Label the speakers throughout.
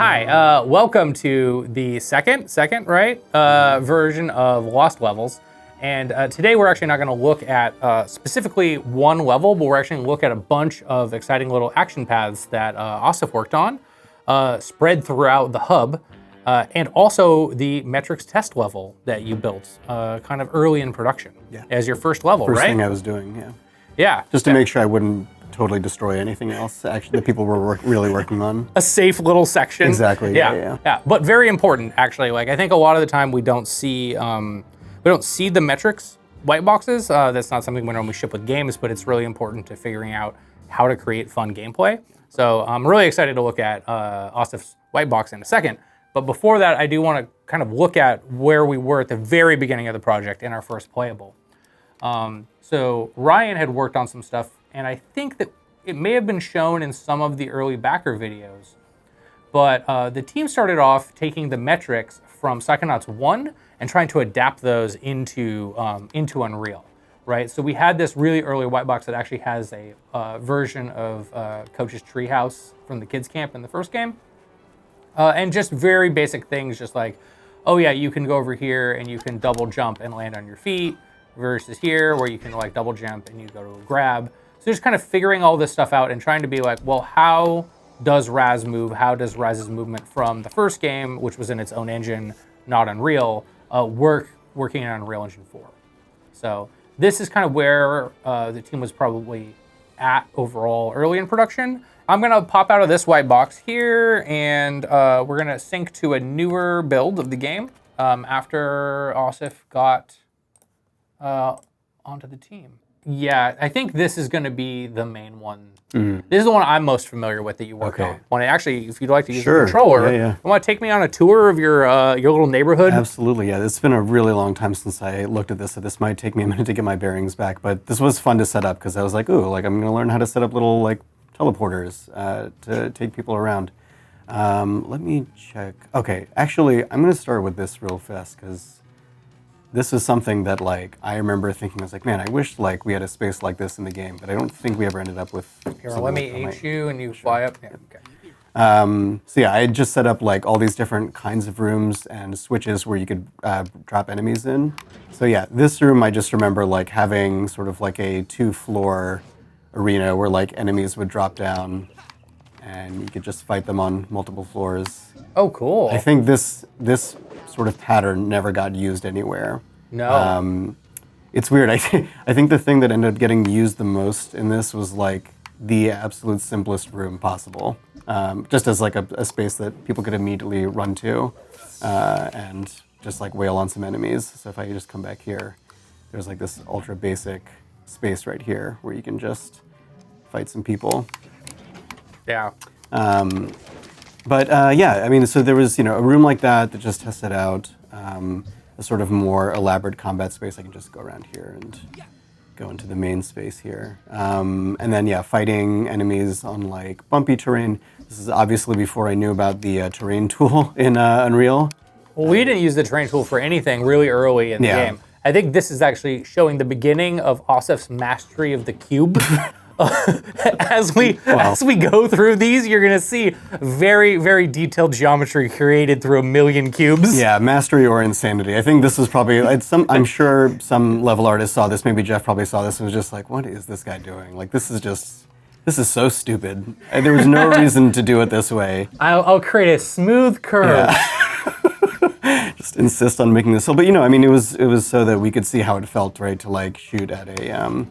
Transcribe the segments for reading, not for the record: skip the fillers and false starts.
Speaker 1: Hi, welcome to the second version of Lost Levels. And today we're actually not going to look at specifically one level, but we're actually going to look at a bunch of exciting little action paths that Asif worked on, spread throughout the hub, and also the metrics test level that you built kind of early in production as your first level,
Speaker 2: First
Speaker 1: right?
Speaker 2: thing I was doing, yeah.
Speaker 1: Yeah.
Speaker 2: Just to make sure I wouldn't totally destroy anything else actually that people were really working on.
Speaker 1: A safe little section.
Speaker 2: Exactly.
Speaker 1: Yeah. But very important, actually. Like I think a lot of the time we don't see the metrics white boxes. That's not something we normally ship with games, but it's really important to figuring out how to create fun gameplay. So I'm really excited to look at Asif's white box in a second. But before that, I do want to kind of look at where we were at the very beginning of the project in our first playable. So Ryan had worked on some stuff, and I think that it may have been shown in some of the early backer videos. But the team started off taking the metrics from Psychonauts 1 and trying to adapt those into Unreal, right? So we had this really early white box that actually has a version of Coach's Treehouse from the kids camp in the first game. And just very basic things, just like, oh yeah, you can go over here and you can double jump and land on your feet, versus here where you can like double jump and you go to a grab. So just kind of figuring all this stuff out and trying to be like, well, how does Raz move? How does Raz's movement from the first game, which was in its own engine, not Unreal, working in Unreal Engine 4? So this is kind of where the team was probably at overall early in production. I'm gonna pop out of this white box here and we're gonna sync to a newer build of the game after Asif got onto the team. Yeah, I think this is going to be the main one. Mm. This is the one I'm most familiar with that you worked on. Well, actually, if you'd like to use the controller, you want to take me on a tour of your little neighborhood?
Speaker 2: Absolutely, yeah. It's been a really long time since I looked at this, so this might take me a minute to get my bearings back. But this was fun to set up because I was like, ooh, like I'm going to learn how to set up little like teleporters to take people around. Let me check. Okay, actually, I'm going to start with this real fast because this is something that like I remember thinking, I was like, man, I wish like we had a space like this in the game, but I don't think we ever ended up with.
Speaker 1: Here, let me H you and you fly up. Yeah, okay.
Speaker 2: So yeah, I just set up like all these different kinds of rooms and switches where you could drop enemies in. So yeah, this room I just remember like having sort of like a 2-floor arena where like enemies would drop down and you could just fight them on multiple floors.
Speaker 1: Oh, cool.
Speaker 2: I think this sort of pattern never got used anywhere.
Speaker 1: No.
Speaker 2: It's weird. I think the thing that ended up getting used the most in this was like the absolute simplest room possible, just as like a space that people could immediately run to and just like wail on some enemies. So if I just come back here, there's like this ultra basic space right here where you can just fight some people.
Speaker 1: Yeah.
Speaker 2: But yeah, I mean, so there was, a room like that just tested out a sort of more elaborate combat space. I can just go around here and go into the main space here. And then, yeah, fighting enemies on like bumpy terrain. This is obviously before I knew about the terrain tool in Unreal.
Speaker 1: Well, we didn't use the terrain tool for anything really early in the game. I think this is actually showing the beginning of Asif's mastery of the cube. As we go through these, you're going to see very, very detailed geometry created through a million cubes.
Speaker 2: Yeah, mastery or insanity. I think this is probably, I'm sure some level artist saw this, maybe Jeff probably saw this and was just like, what is this guy doing? Like, this is so stupid. There was no reason to do it this way.
Speaker 1: I'll create a smooth curve.
Speaker 2: Yeah. Just insist on making this. But I mean, it was so that we could see how it felt, right, to like shoot at a,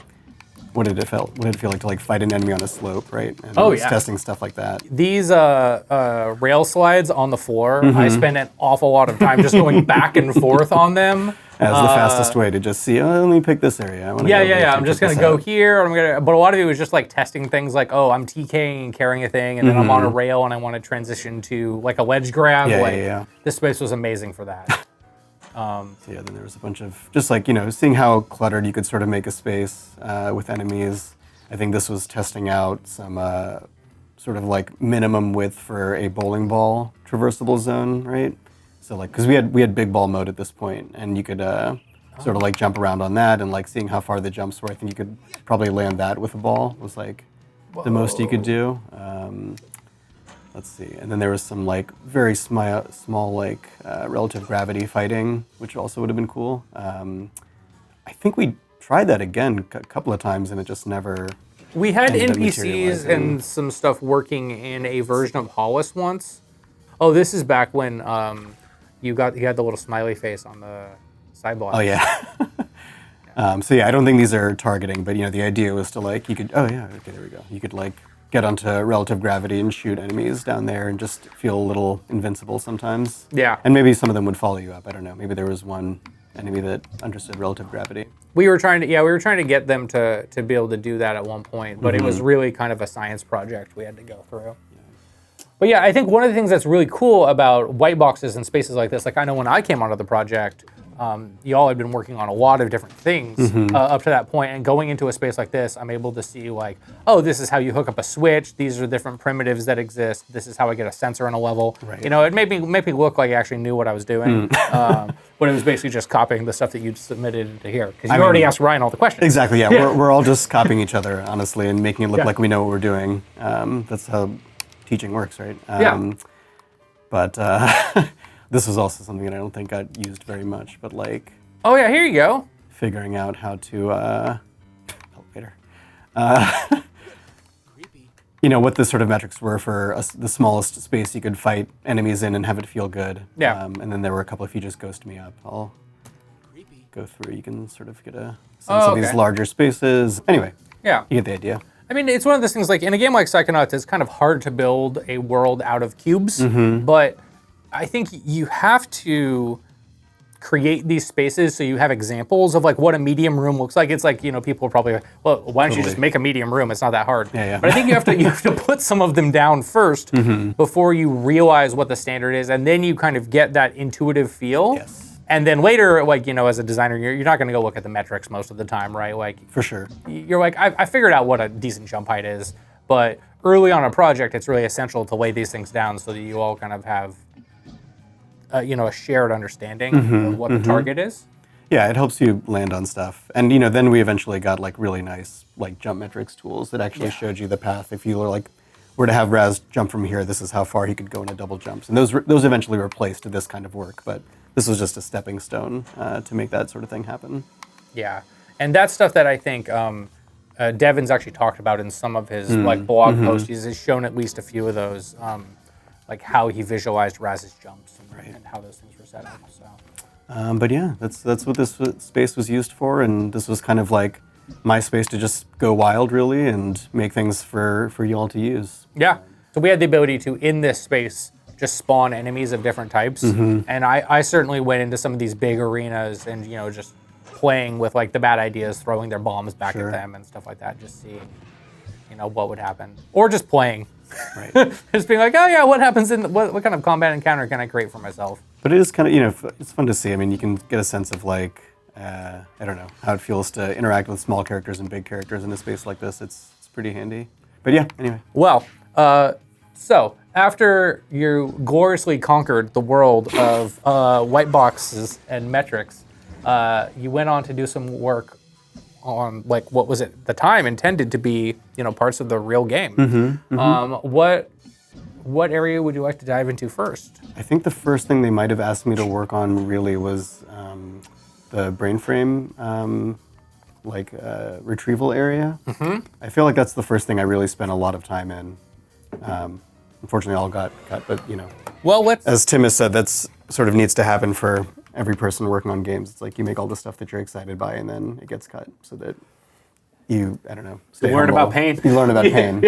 Speaker 2: what did it feel like to like fight an enemy on a slope, right? And testing stuff like that.
Speaker 1: These rail slides on the floor, I spend an awful lot of time just going back and forth on them.
Speaker 2: As the fastest way to just see, let me pick this area.
Speaker 1: I'm just gonna go here, but a lot of it was just like testing things like, oh, I'm TKing and carrying a thing, and then I'm on a rail and I want to transition to like a ledge grab. This space was amazing for that.
Speaker 2: So yeah, then there was a bunch of just like, seeing how cluttered you could sort of make a space with enemies. I think this was testing out some sort of like minimum width for a bowling ball traversable zone, right? So like, because we had big ball mode at this point, and you could sort of like jump around on that, and like seeing how far the jumps were. I think you could probably land that with a ball was like the most you could do. let's see. And then there was some like very small like relative gravity fighting, which also would have been cool. I think we tried that again a couple of times, and it just never.
Speaker 1: We had
Speaker 2: ended up
Speaker 1: NPCs
Speaker 2: materializing.
Speaker 1: and some stuff working in a version of Hollis once. Oh, this is back when you had the little smiley face on the sideboard.
Speaker 2: Oh yeah. So yeah, I don't think these are targeting, but the idea was to like you could. Oh yeah, okay, there we go. You could like get onto relative gravity and shoot enemies down there, and just feel a little invincible sometimes.
Speaker 1: Yeah.
Speaker 2: And maybe some of them would follow you up. I don't know. Maybe there was one enemy that understood relative gravity.
Speaker 1: We were trying to get them to be able to do that at one point, but it was really kind of a science project we had to go through. But yeah, I think one of the things that's really cool about white boxes and spaces like this, like I know when I came onto the project, y'all had been working on a lot of different things up to that point, and going into a space like this, I'm able to see like, oh, this is how you hook up a switch. These are different primitives that exist. This is how I get a sensor in a level.
Speaker 2: Right.
Speaker 1: It made me look like I actually knew what I was doing, but it was basically just copying the stuff that you'd submitted into here because you already asked Ryan all the questions.
Speaker 2: Exactly. Yeah, we're all just copying each other, honestly, and making it look like we know what we're doing. That's how teaching works, right? But this was also something that I don't think got used very much. But like,
Speaker 1: Oh yeah, here you go.
Speaker 2: figuring out how to elevator. What the sort of metrics were for the smallest space you could fight enemies in and have it feel good.
Speaker 1: Yeah.
Speaker 2: And then there were a couple, if you just ghost me up, I'll go through. You can sort of get a sense of these larger spaces. Anyway,
Speaker 1: Yeah.
Speaker 2: you get the idea.
Speaker 1: I mean, it's one of those things like in a game like Psychonauts, it's kind of hard to build a world out of cubes, but I think you have to create these spaces so you have examples of like what a medium room looks like. It's like, people are probably like, well, why don't you just make a medium room? It's not that hard.
Speaker 2: Yeah.
Speaker 1: But I think you have to put some of them down first before you realize what the standard is, and then you kind of get that intuitive feel.
Speaker 2: Yes.
Speaker 1: And then later, like, as a designer, you're not going to go look at the metrics most of the time, right? Like,
Speaker 2: For sure.
Speaker 1: you're like, I figured out what a decent jump height is, but early on a project, it's really essential to lay these things down so that you all kind of have, a shared understanding of what the target is.
Speaker 2: Yeah, it helps you land on stuff. And, then we eventually got like really nice like jump metrics tools that actually showed you the path. If you were to have Raz jump from here, this is how far he could go in a double jumps. And those eventually replaced this kind of work, but this was just a stepping stone to make that sort of thing happen.
Speaker 1: Yeah, and that's stuff that I think Devin's actually talked about in some of his like blog posts. He's shown at least a few of those, like how he visualized Raz's jumps and how those things were set up. So.
Speaker 2: But yeah, that's what this space was used for, and this was kind of like my space to just go wild, really, and make things for you all to use.
Speaker 1: Yeah, so we had the ability to, in this space, just spawn enemies of different types. And I certainly went into some of these big arenas and, just playing with like the bad ideas, throwing their bombs back at them and stuff like that, just seeing, what would happen. Or just playing.
Speaker 2: Right.
Speaker 1: Just being like, oh yeah, what happens what kind of combat encounter can I create for myself?
Speaker 2: But it is kind of, it's fun to see. I mean, you can get a sense of like, I don't know, how it feels to interact with small characters and big characters in a space like this. It's pretty handy. But yeah, anyway.
Speaker 1: Well, so after you gloriously conquered the world of white boxes and metrics, you went on to do some work on like what was at the time intended to be parts of the real game. What area would you like to dive into first?
Speaker 2: I think the first thing they might have asked me to work on really was the Brainframe retrieval area. I feel like that's the first thing I really spent a lot of time in. Unfortunately, all got cut, but
Speaker 1: Well,
Speaker 2: as Tim has said, that's sort of needs to happen for every person working on games. It's like you make all the stuff that you're excited by, and then it gets cut so that you, I don't know, stay
Speaker 1: learn
Speaker 2: humble.
Speaker 1: about pain.
Speaker 2: You learn about pain.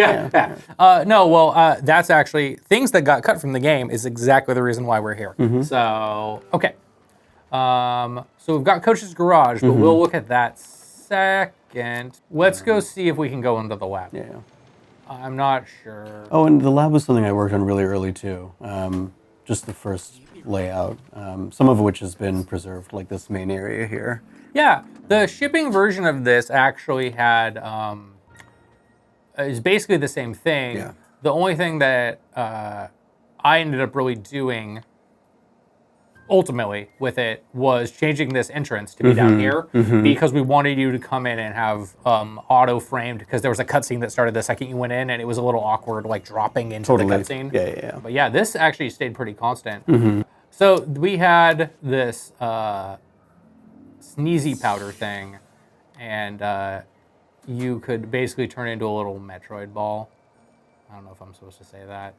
Speaker 1: That's actually things that got cut from the game is exactly the reason why we're here. So, okay. So we've got Coach's Garage, but we'll look at that second. Let's go see if we can go into the lab.
Speaker 2: Yeah.
Speaker 1: I'm not sure.
Speaker 2: Oh, and the lab was something I worked on really early too. Just the first layout, some of which has been preserved, like this main area here.
Speaker 1: Yeah, the shipping version of this actually had is basically the same thing.
Speaker 2: Yeah.
Speaker 1: The only thing that I ended up really doing ultimately with it was changing this entrance to be down here because we wanted you to come in and have auto framed, because there was a cutscene that started the second you went in and it was a little awkward like dropping into the cutscene.
Speaker 2: Yeah.
Speaker 1: But yeah, this actually stayed pretty constant. So we had this sneezy powder thing, and you could basically turn into a little Metroid ball. I don't know if I'm supposed to say that.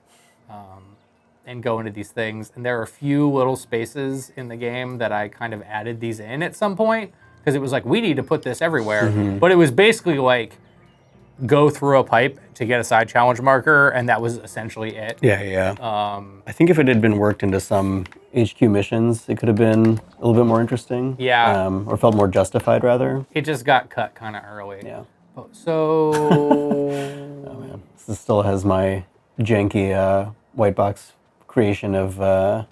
Speaker 1: And go into these things. And there are a few little spaces in the game that I kind of added these in at some point, because it was like, we need to put this everywhere. But it was basically like, go through a pipe to get a side challenge marker, and that was essentially it.
Speaker 2: Yeah. I think if it had been worked into some HQ missions, it could have been a little bit more interesting.
Speaker 1: Yeah.
Speaker 2: Or felt more justified, rather.
Speaker 1: It just got cut kind of early.
Speaker 2: Yeah.
Speaker 1: So...
Speaker 2: Oh, man. This still has my janky white box creation of the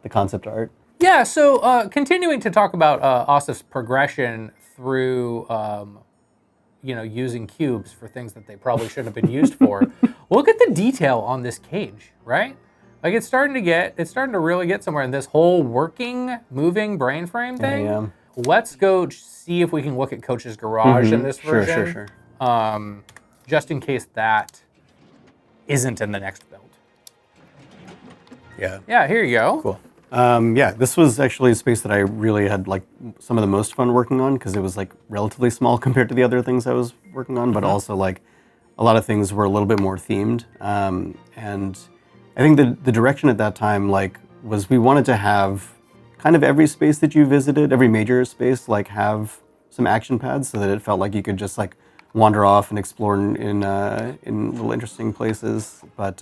Speaker 2: concept art.
Speaker 1: Yeah, so continuing to talk about Asif's progression through, using cubes for things that they probably shouldn't have been used for. Look at the detail on this cage, right? Like it's starting to really get somewhere in this whole moving Brainframe thing.
Speaker 2: Yeah.
Speaker 1: Let's go see if we can look at Coach's garage in this version.
Speaker 2: Sure.
Speaker 1: Just in case that isn't in the next build. Yeah, here you go.
Speaker 2: Cool. This was actually a space that I really had like some of the most fun working on, because it was like relatively small compared to the other things I was working on, but also like a lot of things were a little bit more themed. And I think the direction at that time was we wanted to have kind of every space that you visited, every major space, like have some action pads so that it felt like you could just like wander off and explore in little interesting places. But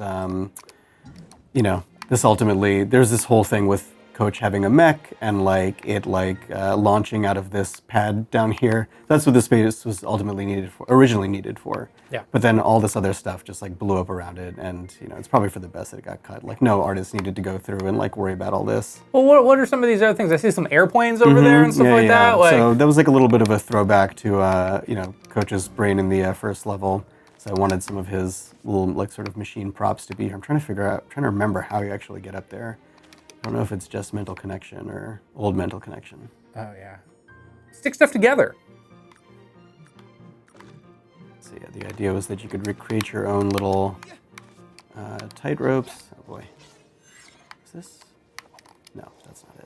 Speaker 2: this ultimately, there's this whole thing with Coach having a mech and launching out of this pad down here. That's what the space was originally needed for.
Speaker 1: Yeah.
Speaker 2: But then all this other stuff just like blew up around it, and it's probably for the best that it got cut. Like no artist needed to go through and like worry about all this.
Speaker 1: Well, what are some of these other things? I see some airplanes over there and stuff that.
Speaker 2: So that was like a little bit of a throwback to Coach's brain in the first level. So I wanted some of his little like sort of machine props to be here. I'm trying to remember how you actually get up there. I don't know if it's just mental connection or old mental connection.
Speaker 1: Oh yeah. Stick stuff together.
Speaker 2: So yeah, the idea was that you could recreate your own little tight ropes. Oh boy. Is this? No, that's not it.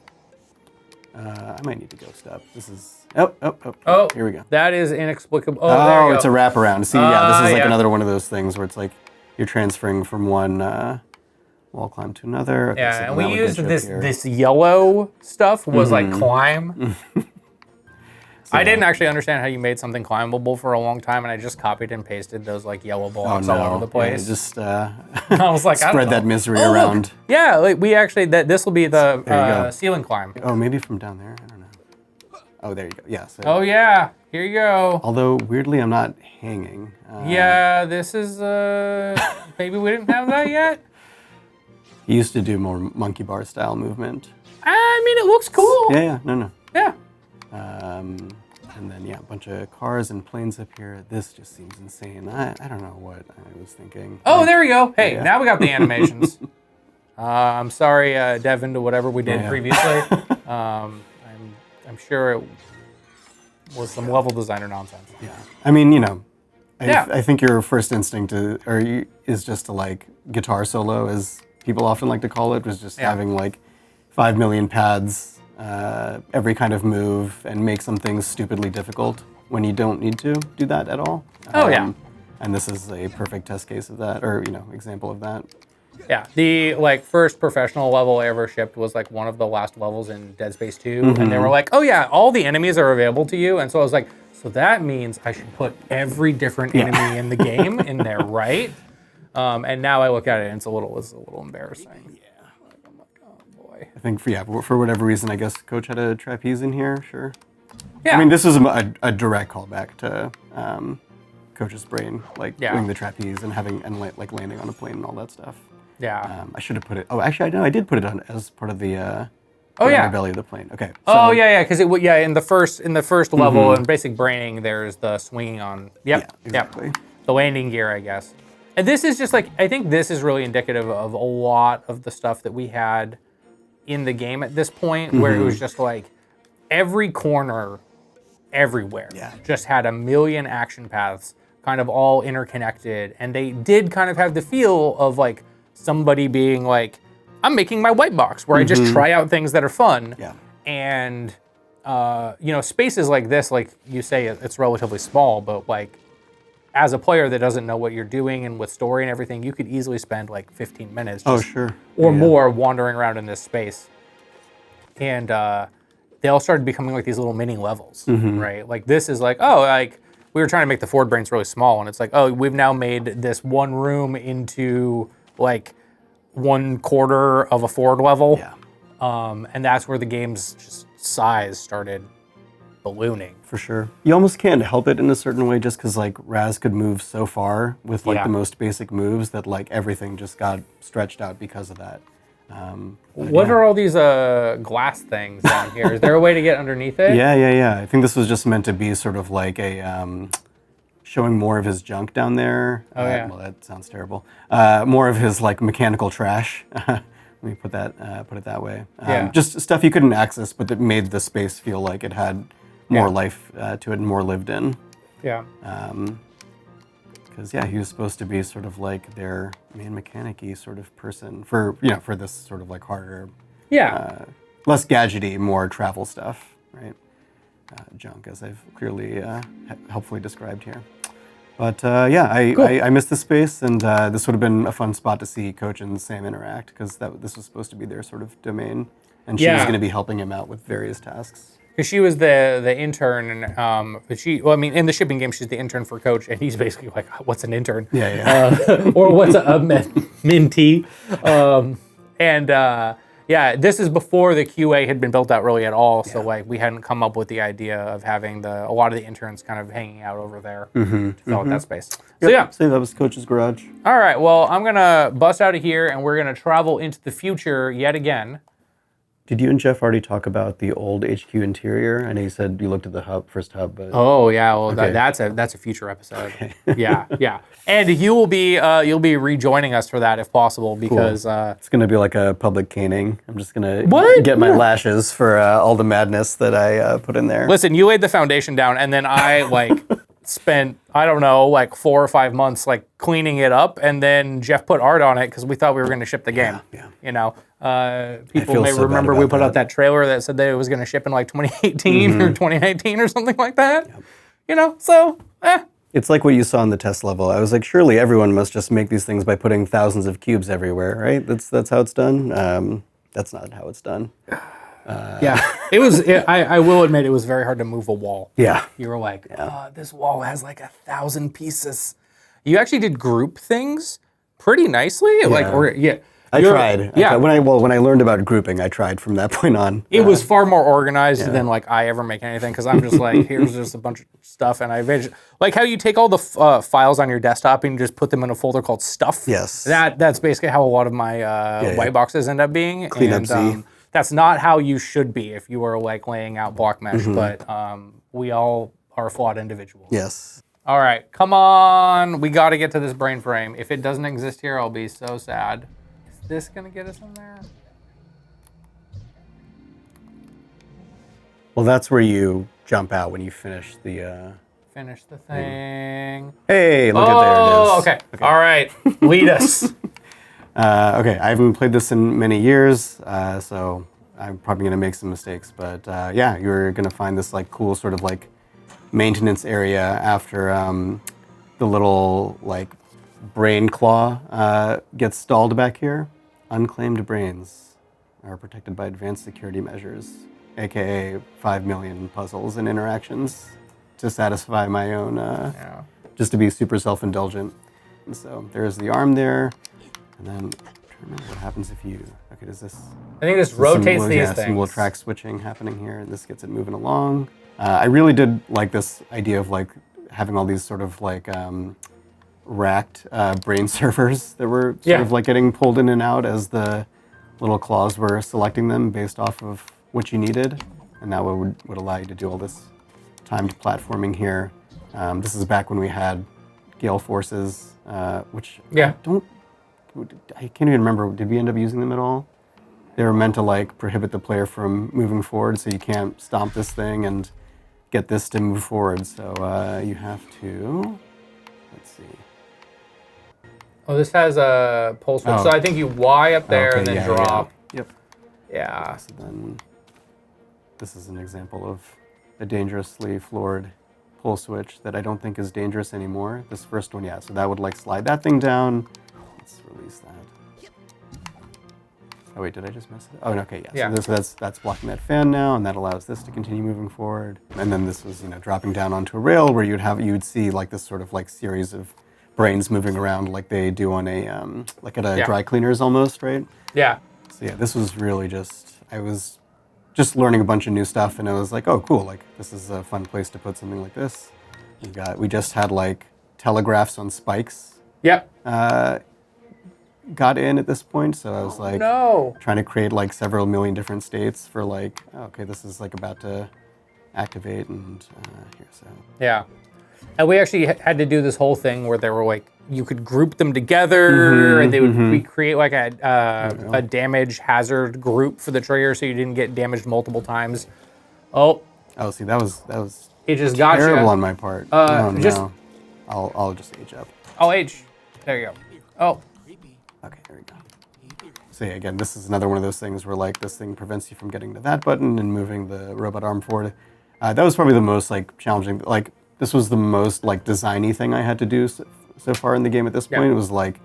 Speaker 2: I might need to ghost up. This is... Oh, here we go.
Speaker 1: That is inexplicable. Oh, there you go.
Speaker 2: It's a wraparound. See, this is like another one of those things where it's like you're transferring from one wall climb to another. Okay,
Speaker 1: yeah, and we used this yellow stuff was like climb. I didn't actually understand how you made something climbable for a long time, and I just copied and pasted those like yellow blocks all over the place.
Speaker 2: Yeah, just
Speaker 1: I was like,
Speaker 2: spread that misery around.
Speaker 1: Look. Yeah, like we actually this will be the ceiling climb.
Speaker 2: Oh, maybe from down there. I don't know. Oh, there you go. Yeah. So,
Speaker 1: oh yeah, here you go.
Speaker 2: Although weirdly, I'm not hanging.
Speaker 1: Yeah, this is maybe we didn't have that yet.
Speaker 2: He used to do more monkey bar style movement.
Speaker 1: I mean, it looks cool.
Speaker 2: Yeah. No.
Speaker 1: Yeah.
Speaker 2: And then a bunch of cars and planes up here. This just seems insane. I don't know what I was thinking.
Speaker 1: Oh, there we go. Hey, now we got the animations. I'm sorry, Devin, to whatever we did previously. I'm sure it was some level designer nonsense.
Speaker 2: Yeah. I mean, I think your first instinct is just to like guitar solo, as people often like to call it, was just having like 5 million pads, every kind of move, and make some things stupidly difficult when you don't need to do that at all. And this is a perfect test case of that, or example of that.
Speaker 1: Yeah, the first professional level I ever shipped was like one of the last levels in Dead Space 2, and they were like, oh yeah, all the enemies are available to you, and so I was like, so that means I should put every different enemy in the game in there, right? And now I look at it and it's a little embarrassing. Yeah. I'm like, oh boy.
Speaker 2: I think for whatever reason, I guess Coach had a trapeze in here. Sure.
Speaker 1: Yeah.
Speaker 2: I mean, this is a direct callback to Coach's brain, doing the trapeze and landing on a plane and all that stuff.
Speaker 1: Yeah.
Speaker 2: I should have put it. Oh, actually, I did put it on as part of the. Underbelly of the plane. Okay.
Speaker 1: So, because in the first level in basic braining, there's the swinging on. Yep.
Speaker 2: Yeah, exactly.
Speaker 1: Yep. The landing gear, I guess. And this is just I think this is really indicative of a lot of the stuff that we had in the game at this point, where it was just like every corner, everywhere, just had a million action paths, kind of all interconnected, and they did kind of have the feel of like somebody being like, I'm making my white box where I just try out things that are fun.
Speaker 2: Yeah.
Speaker 1: And spaces like this, like you say, it's relatively small, but like as a player that doesn't know what you're doing and with story and everything, you could easily spend like 15 minutes or more wandering around in this space. And they all started becoming like these little mini levels, right? Like this is like, we were trying to make the forward brains really small, and it's like, we've now made this one room into like 1/4 of a forward level.
Speaker 2: Yeah.
Speaker 1: And that's where the game's just size started ballooning.
Speaker 2: For sure. You almost can't help it in a certain way just because like Raz could move so far with like the most basic moves that like everything just got stretched out because of that.
Speaker 1: What are all these glass things down here? Is there a way to get underneath it?
Speaker 2: Yeah. I think this was just meant to be sort of like a showing more of his junk down there. Well, that sounds terrible. More of his like mechanical trash. Let me put it that way. Just stuff you couldn't access, but that made the space feel like it had more life to it and more lived in.
Speaker 1: Yeah.
Speaker 2: Because he was supposed to be sort of like their main mechanic-y sort of person for this sort of like harder, less gadgety, more travel stuff, right? Junk, as I've clearly helpfully described here. But cool. I missed the space, and this would have been a fun spot to see Coach and Sam interact, because this was supposed to be their sort of domain, and she was going to be helping him out with various tasks.
Speaker 1: Because she was the intern, and in the shipping game, she's the intern for Coach, and he's basically like, what's an intern? Or what's a mentee? This is before the QA had been built out really at all, so like we hadn't come up with the idea of having a lot of the interns kind of hanging out over there to fill out that space.
Speaker 2: So that was Coach's garage.
Speaker 1: All right, well, I'm gonna bust out of here, and we're gonna travel into the future yet again.
Speaker 2: Did you and Jeff already talk about the old HQ interior? I know you said you looked at the first hub, but
Speaker 1: that's a future episode. Okay. Yeah, and you'll be rejoining us for that if possible, because
Speaker 2: it's gonna be like a public caning. I'm just gonna get my lashes for all the madness that I put in there.
Speaker 1: Listen, you laid the foundation down, and then I spent 4 or 5 months cleaning it up, and then Jeff put art on it because we thought we were going to ship the game. People may remember we put out that trailer that said that it was going to ship in 2018 or 2019 or something like that.
Speaker 2: It's like what you saw in the test level. I was like, surely everyone must just make these things by putting thousands of cubes everywhere, right? That's how it's done. That's not how it's done.
Speaker 1: It was. I will admit, it was very hard to move a wall.
Speaker 2: Yeah,
Speaker 1: you were like, this wall has 1,000 pieces. You actually did group things pretty nicely.
Speaker 2: I tried. When I learned about grouping, I tried from that point on.
Speaker 1: It was far more organized than I ever make anything, because I'm just here's just a bunch of stuff, and how you take all the files on your desktop and you just put them in a folder called stuff.
Speaker 2: Yes,
Speaker 1: that's basically how a lot of my white boxes end up being.
Speaker 2: Cleanup.
Speaker 1: That's not how you should be if you are laying out block mesh, but we all are flawed individuals.
Speaker 2: Yes.
Speaker 1: All right, come on. We got to get to this brain frame. If it doesn't exist here, I'll be so sad. Is this going to get us in there?
Speaker 2: Well, that's where you jump out when you finish the...
Speaker 1: Finish the thing.
Speaker 2: Hey, look at there it is.
Speaker 1: Okay. All right, lead us.
Speaker 2: Okay, I haven't played this in many years, so I'm probably going to make some mistakes. But you're going to find this cool sort of maintenance area after the little brain claw gets stalled back here. Unclaimed brains are protected by advanced security measures, aka 5 million puzzles and interactions to satisfy my own, just to be super self-indulgent. And so there's the arm there. And then, I'm trying to remember what happens if you... Okay, does this...
Speaker 1: I think this rotates these things.
Speaker 2: Some little track switching happening here, and this gets it moving along. I really did like this idea of having all these sort of racked brain servers that were sort of getting pulled in and out as the little claws were selecting them based off of what you needed. And that would allow you to do all this timed platforming here. This is back when we had Gale Forces, which I can't even remember. Did we end up using them at all? They were meant to like prohibit the player from moving forward, so you can't stomp this thing and get this to move forward. So you have to, let's see.
Speaker 1: Oh, this has a pull switch.
Speaker 2: Oh.
Speaker 1: So I think you Y up there and then
Speaker 2: yeah,
Speaker 1: drop.
Speaker 2: Yeah. Yep.
Speaker 1: Yeah.
Speaker 2: So then this is an example of a dangerously floored pull switch that I don't think is dangerous anymore. This first one, yeah. So that would like slide that thing down. Let's release that. Oh wait, did I just mess it up? Oh, okay, yeah.
Speaker 1: Yeah.
Speaker 2: So that's blocking that fan now, and that allows this to continue moving forward. And then this was, dropping down onto a rail where you'd see like this sort of like series of brains moving around like they do on a like at a dry cleaners almost, right?
Speaker 1: Yeah.
Speaker 2: So yeah, this was really I was just learning a bunch of new stuff, and I was like, oh, cool, like this is a fun place to put something like this. We just had like telegraphs on spikes.
Speaker 1: Yep.
Speaker 2: Got in at this point, so I was like trying to create like several million different states for like, okay, this is like about to activate, and here, so.
Speaker 1: Yeah. And we actually had to do this whole thing where they were like, you could group them together, and they would create like a damage hazard group for the trigger, so you didn't get damaged multiple times. Oh,
Speaker 2: see, that was
Speaker 1: it just got
Speaker 2: terrible on my part. No. I'll just age up.
Speaker 1: Oh, H. There you go. Oh.
Speaker 2: Okay, there we go. So yeah, again, this is another one of those things where like this thing prevents you from getting to that button and moving the robot arm forward. That was probably the most like challenging. Like this was the most like designy thing I had to do so far in the game at this point. It was like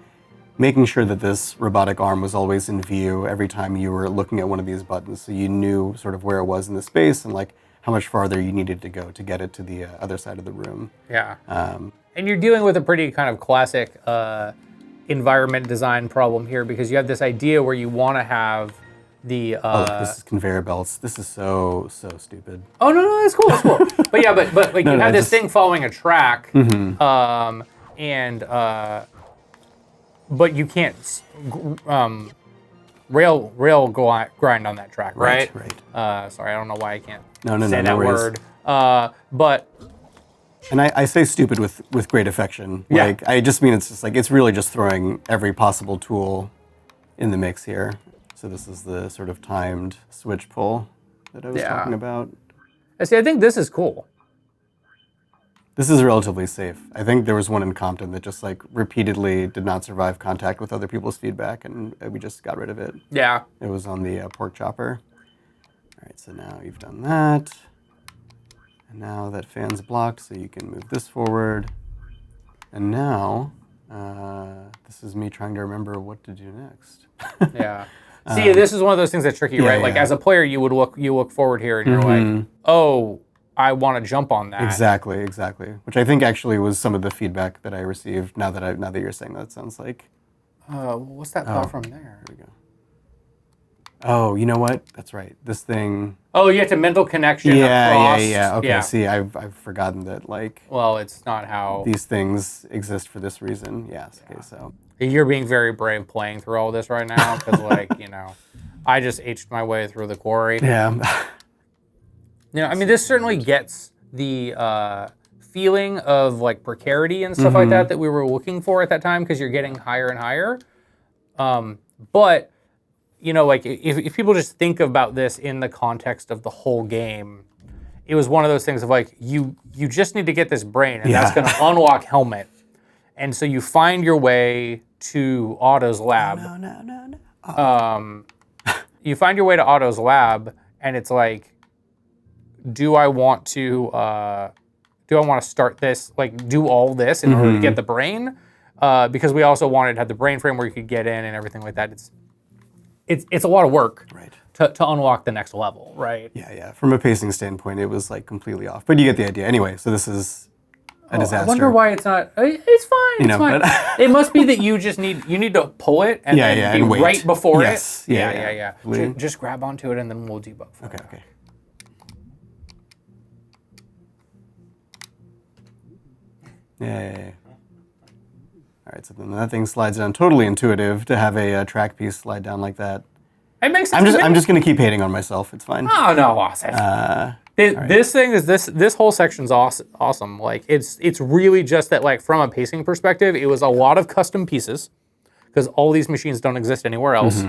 Speaker 2: making sure that this robotic arm was always in view every time you were looking at one of these buttons, so you knew sort of where it was in the space and like how much farther you needed to go to get it to the other side of the room.
Speaker 1: Yeah. And you're dealing with a pretty kind of classic environment design problem here, because you have this idea where you want to have the
Speaker 2: this is conveyor belts. This is so stupid.
Speaker 1: Oh no, that's cool, that's cool. But yeah, but like you have this thing following a track, but you can't rail grind on that track, right?
Speaker 2: Right.
Speaker 1: Sorry, I don't know why I can't
Speaker 2: no
Speaker 1: say that word. But.
Speaker 2: And I say stupid with great affection. Like I just mean it's just like it's really just throwing every possible tool in the mix here. So this is the sort of timed switch pull that I was talking about.
Speaker 1: See, I think this is cool.
Speaker 2: This is relatively safe. I think there was one in Compton that just like repeatedly did not survive contact with other people's feedback, and we just got rid of it.
Speaker 1: Yeah.
Speaker 2: It was on the pork chopper. All right, so now you've done that. And now that fan's blocked, so you can move this forward. And now, this is me trying to remember what to do next.
Speaker 1: Yeah. See, this is one of those things that's tricky, right? Like as a player, you look forward here, and you're like, oh, I want to jump on that.
Speaker 2: Exactly. Which I think actually was some of the feedback that I received. Now that you're saying that, it sounds like.
Speaker 1: What's that platform there?
Speaker 2: There we go. Oh, you know what? That's right. This thing.
Speaker 1: Oh, you have to mental connection across.
Speaker 2: Yeah. Okay. See, I've forgotten that. Like.
Speaker 1: Well, it's not how
Speaker 2: these things exist for this reason. Yes. Okay. So.
Speaker 1: You're being very brave playing through all this right now, because like I just H'd my way through the quarry.
Speaker 2: Yeah.
Speaker 1: I mean, this certainly gets the feeling of like precarity and stuff like that we were looking for at that time, because you're getting higher and higher. But like if people just think about this in the context of the whole game, it was one of those things of like you just need to get this brain, and that's going to unlock Helmet, and so you find your way to Otto's lab. No. You find your way to Otto's lab, and it's like, do I want to start this, like do all this in order to get the brain? Because we also wanted to have the Brainframe where you could get in and everything like that. It's a lot of work,
Speaker 2: right,
Speaker 1: to unlock the next level, right?
Speaker 2: Yeah. From a pacing standpoint, it was like completely off, but you get the idea. Anyway, so this is a disaster.
Speaker 1: I wonder why it's not. It's fine. It's fine.
Speaker 2: But
Speaker 1: it must be that you need to pull it and then be
Speaker 2: and wait.
Speaker 1: right before
Speaker 2: it.
Speaker 1: Yeah. Just grab onto it and then we'll debug.
Speaker 2: Okay. Yeah. All right, so then that thing slides down. Totally intuitive to have a track piece slide down like that.
Speaker 1: It makes sense.
Speaker 2: I'm just gonna keep hating on myself. It's fine.
Speaker 1: Oh no, awesome. This thing is this whole section's awesome. Like it's really just that, like from a pacing perspective, it was a lot of custom pieces, because all these machines don't exist anywhere else.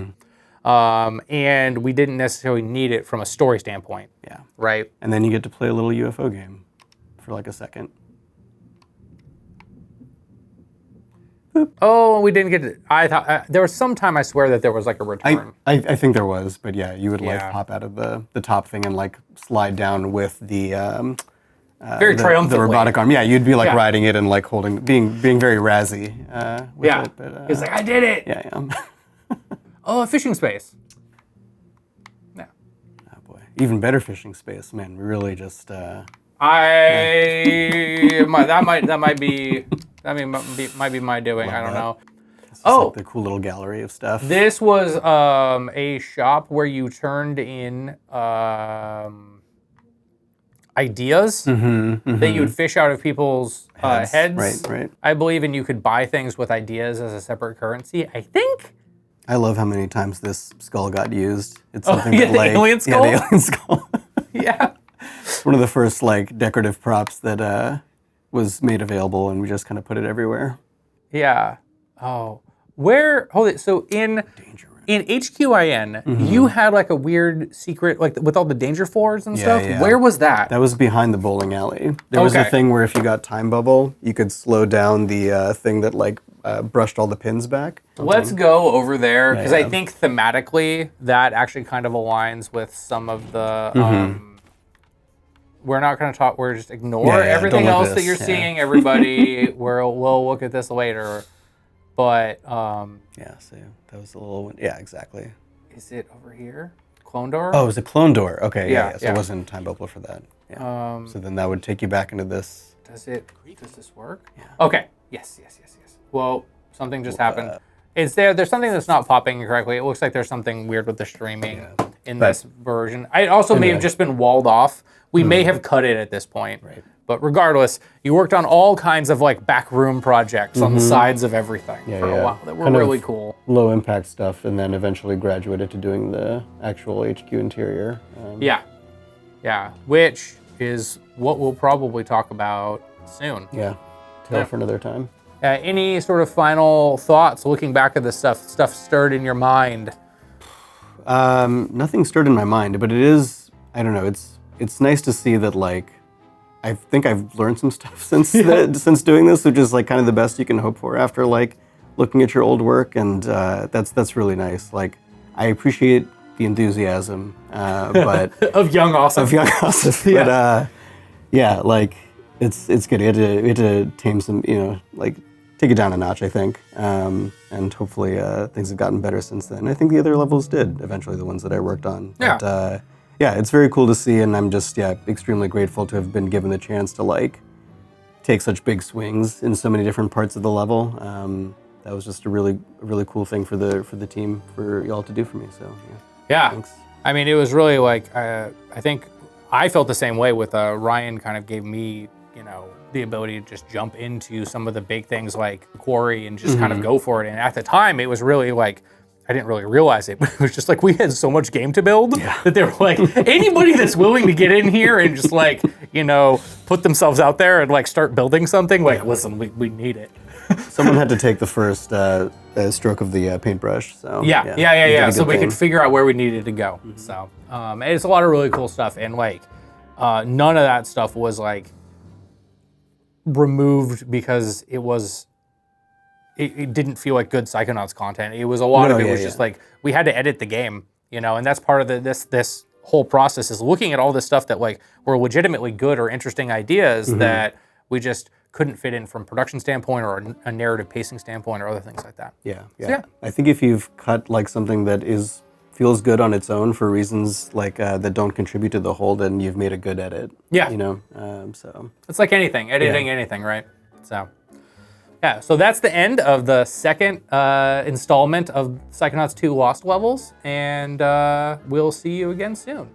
Speaker 1: and we didn't necessarily need it from a story standpoint.
Speaker 2: Yeah.
Speaker 1: Right.
Speaker 2: And then you get to play a little UFO game for like a second.
Speaker 1: Oh, we didn't get to. I thought there was some time. I swear that there was like a return.
Speaker 2: I think there was, but yeah, you would like
Speaker 1: Yeah.
Speaker 2: pop out of the top thing and like slide down with the
Speaker 1: Very
Speaker 2: the
Speaker 1: triumphantly.
Speaker 2: robotic arm. Yeah, you'd be like
Speaker 1: Yeah.
Speaker 2: riding it and like being very razzy. With
Speaker 1: Yeah.
Speaker 2: it, but,
Speaker 1: He's like, I did it.
Speaker 2: yeah.
Speaker 1: Oh, a fishing space. Yeah.
Speaker 2: Oh boy, even better fishing space, man. We really just.
Speaker 1: That might be my doing. I don't know.
Speaker 2: It's just
Speaker 1: Oh.
Speaker 2: like the cool little gallery of stuff.
Speaker 1: This was a shop where you turned in ideas that you would fish out of people's heads.
Speaker 2: Right.
Speaker 1: I believe, and you could buy things with ideas as a separate currency. I think.
Speaker 2: I love how many times this skull got used. It's
Speaker 1: Oh,
Speaker 2: something
Speaker 1: yeah,
Speaker 2: that
Speaker 1: the
Speaker 2: like
Speaker 1: alien skull?
Speaker 2: Yeah, the alien skull.
Speaker 1: Yeah.
Speaker 2: It's one of the first like decorative props that was made available, and we just kind of put it everywhere.
Speaker 1: Yeah. Oh. Hold it. So in HQIN, you had like a weird secret, like with all the danger floors and stuff.
Speaker 2: yeah.
Speaker 1: Where was that?
Speaker 2: That was behind the bowling alley. There was a
Speaker 1: Okay.
Speaker 2: thing where if you got time bubble, you could slow down the thing that like brushed all the pins back.
Speaker 1: Let's go over there because I
Speaker 2: Yeah.
Speaker 1: think thematically that actually kind of aligns with some of the. We're not going to talk. We're just ignore
Speaker 2: Yeah,
Speaker 1: everything
Speaker 2: don't look
Speaker 1: else
Speaker 2: at
Speaker 1: that you're
Speaker 2: this, yeah.
Speaker 1: seeing. Everybody, we'll look at this later. But
Speaker 2: Yeah, so that was a little. Yeah, exactly.
Speaker 1: is it over here? Clone door?
Speaker 2: Oh, it was a clone door. Okay,
Speaker 1: Yeah,
Speaker 2: yeah. So
Speaker 1: yeah.
Speaker 2: it wasn't time bubble for that. Yeah. So then that would take you back into this.
Speaker 1: Does this work? Yeah. Okay. Yes. Well, something just happened. There's something that's not popping correctly. It looks like there's something weird with the streaming in this version. It also may have just been walled off. We may have cut it at this point.
Speaker 2: Right.
Speaker 1: But regardless, you worked on all kinds of like backroom projects on the sides of everything for a while that were
Speaker 2: Kind of
Speaker 1: really cool.
Speaker 2: Low impact stuff, and then eventually graduated to doing the actual HQ interior.
Speaker 1: Yeah. Which is what we'll probably talk about soon.
Speaker 2: Yeah. Tale for another time.
Speaker 1: Any sort of final thoughts looking back at this stuff stirred in your mind?
Speaker 2: Nothing stirred in my mind, but it is. I don't know. It's nice to see that like. I think I've learned some stuff since doing this, which is like kind of the best you can hope for after like looking at your old work, and that's really nice. Like I appreciate the enthusiasm, but
Speaker 1: Of young awesome.
Speaker 2: of young Asif, but yeah, like it's good. We had to tame some, like take it down a notch, I think, and hopefully things have gotten better since then. I think the other levels did eventually, the ones that I worked on.
Speaker 1: Yeah.
Speaker 2: But, yeah, it's very cool to see, and I'm just extremely grateful to have been given the chance to like take such big swings in so many different parts of the level. That was just a really cool thing for the team, for y'all to do for me. So
Speaker 1: Yeah.
Speaker 2: thanks.
Speaker 1: I mean, it was really like, I think I felt the same way with Ryan kind of gave me, the ability to just jump into some of the big things like Quarry and just kind of go for it. And at the time, it was really like, I didn't really realize it, but it was just like we had so much game to build that they were like, anybody that's willing to get in here and just like, put themselves out there and like start building something, like, listen, we need it.
Speaker 2: Someone had to take the first stroke of the paintbrush. So
Speaker 1: Yeah.
Speaker 2: you did a good
Speaker 1: So we
Speaker 2: thing.
Speaker 1: could figure out where we needed to go. So it's a lot of really cool stuff, and like none of that stuff was like removed because it didn't feel like good Psychonauts content. It was a lot of it was just like we had to edit the game, and that's part of this whole process is looking at all this stuff that like were legitimately good or interesting ideas that we just couldn't fit in from production standpoint or a narrative pacing standpoint or other things like that.
Speaker 2: Yeah. I think if you've cut like something that feels good on its own for reasons like that don't contribute to the whole, then you've made a good edit.
Speaker 1: Yeah.
Speaker 2: So
Speaker 1: It's like anything, editing anything, right? So, yeah, so that's the end of the second installment of Psychonauts 2 Lost Levels, and we'll see you again soon.